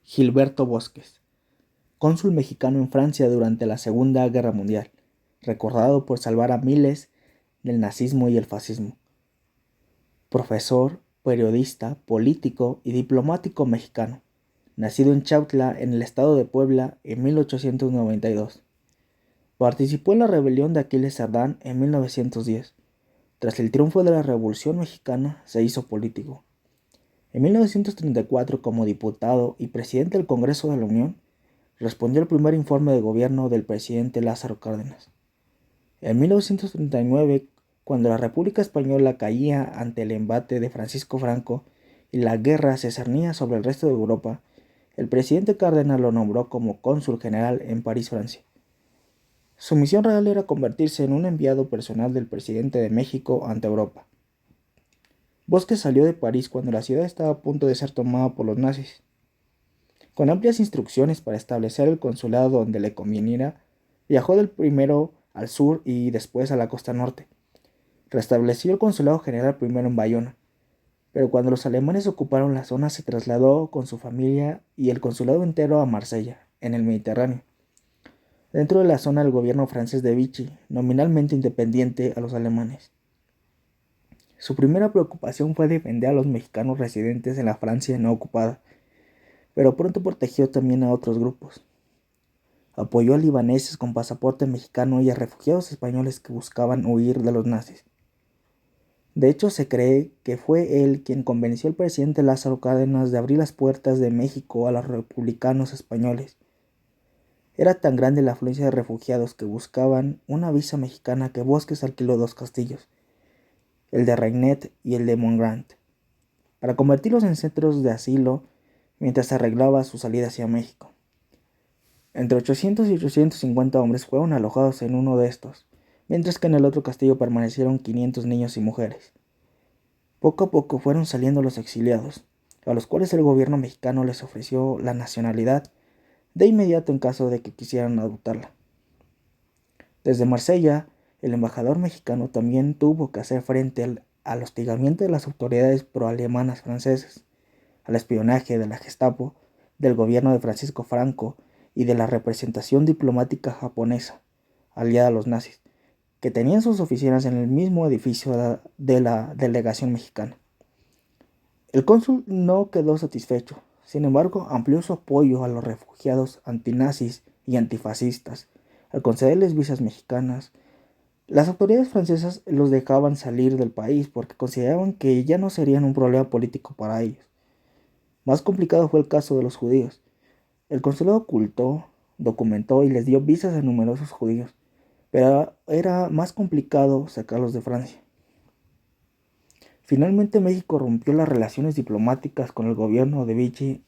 Gilberto Bosques, cónsul mexicano en Francia durante la Segunda Guerra Mundial, recordado por salvar a miles del nazismo y el fascismo. Profesor, periodista, político y diplomático mexicano, nacido en Chautla, en el estado de Puebla, en 1892. Participó en la rebelión de Aquiles Cerdán en 1910. Tras el triunfo de la Revolución Mexicana, se hizo político. En 1934, como diputado y presidente del Congreso de la Unión, respondió al primer informe de gobierno del presidente Lázaro Cárdenas. En 1939, cuando la República Española caía ante el embate de Francisco Franco y la guerra se cernía sobre el resto de Europa, el presidente Cárdenas lo nombró como cónsul general en París, Francia. Su misión real era convertirse en un enviado personal del presidente de México ante Europa. Bosques salió de París cuando la ciudad estaba a punto de ser tomada por los nazis. Con amplias instrucciones para establecer el consulado donde le conviniera, viajó del primero al sur y después a la costa norte. Restableció el consulado general primero en Bayona, pero cuando los alemanes ocuparon la zona se trasladó con su familia y el consulado entero a Marsella, en el Mediterráneo. Dentro de la zona del gobierno francés de Vichy, nominalmente independiente a los alemanes. Su primera preocupación fue defender a los mexicanos residentes en la Francia no ocupada, pero pronto protegió también a otros grupos. Apoyó a libaneses con pasaporte mexicano y a refugiados españoles que buscaban huir de los nazis. De hecho, se cree que fue él quien convenció al presidente Lázaro Cárdenas de abrir las puertas de México a los republicanos españoles. Era tan grande la afluencia de refugiados que buscaban una visa mexicana que Bosques alquiló dos castillos, el de Reinet y el de Montgrand, para convertirlos en centros de asilo mientras arreglaba su salida hacia México. Entre 800 y 850 hombres fueron alojados en uno de estos, mientras que en el otro castillo permanecieron 500 niños y mujeres. Poco a poco fueron saliendo los exiliados, a los cuales el gobierno mexicano les ofreció la nacionalidad de inmediato en caso de que quisieran adoptarla. Desde Marsella, el embajador mexicano también tuvo que hacer frente al hostigamiento de las autoridades proalemanas francesas, al espionaje de la Gestapo, del gobierno de Francisco Franco y de la representación diplomática japonesa, aliada a los nazis, que tenían sus oficinas en el mismo edificio de la delegación mexicana. El cónsul no quedó satisfecho, sin embargo, amplió su apoyo a los refugiados antinazis y antifascistas, al concederles visas mexicanas. Las autoridades francesas los dejaban salir del país porque consideraban que ya no serían un problema político para ellos. Más complicado fue el caso de los judíos. El consulado ocultó, documentó y les dio visas a numerosos judíos, pero era más complicado sacarlos de Francia. Finalmente México rompió las relaciones diplomáticas con el gobierno de Vichy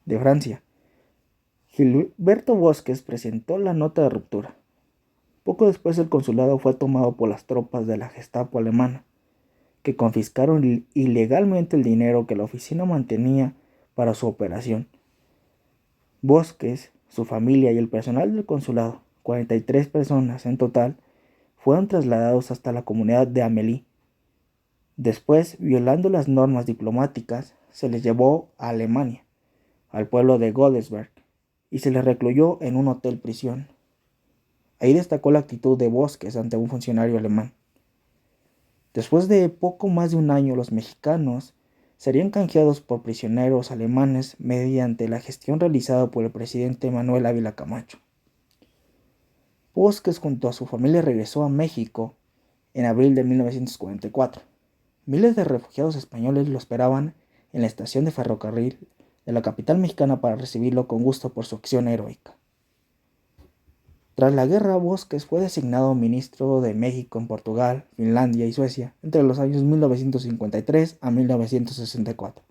de Francia. Gilberto Bosques presentó la nota de ruptura. Poco después el consulado fue tomado por las tropas de la Gestapo alemana, que confiscaron ilegalmente el dinero que la oficina mantenía para su operación. Bosques, su familia y el personal del consulado, 43 personas en total, fueron trasladados hasta la comunidad de Amélie. Después, violando las normas diplomáticas, se les llevó a Alemania, al pueblo de Godesberg, y se les recluyó en un hotel prisión. Ahí destacó la actitud de Bosques ante un funcionario alemán. Después de poco más de un año, los mexicanos serían canjeados por prisioneros alemanes mediante la gestión realizada por el presidente Manuel Ávila Camacho. Bosques junto a su familia regresó a México en abril de 1944. Miles de refugiados españoles lo esperaban en la estación de ferrocarril de la capital mexicana para recibirlo con gusto por su acción heroica. Tras la guerra, Bosques fue designado ministro de México en Portugal, Finlandia y Suecia entre los años 1953 a 1964.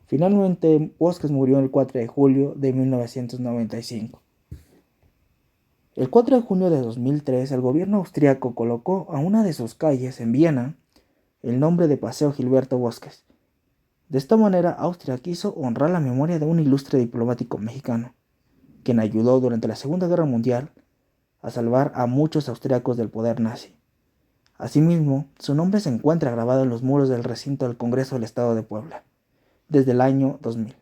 Finalmente, Bosques murió el 4 de julio de 1995. El 4 de junio de 2003, el gobierno austriaco colocó a una de sus calles en Viena el nombre de Paseo Gilberto Bosques. De esta manera, Austria quiso honrar la memoria de un ilustre diplomático mexicano, quien ayudó durante la Segunda Guerra Mundial a salvar a muchos austriacos del poder nazi. Asimismo, su nombre se encuentra grabado en los muros del recinto del Congreso del Estado de Puebla, desde el año 2000.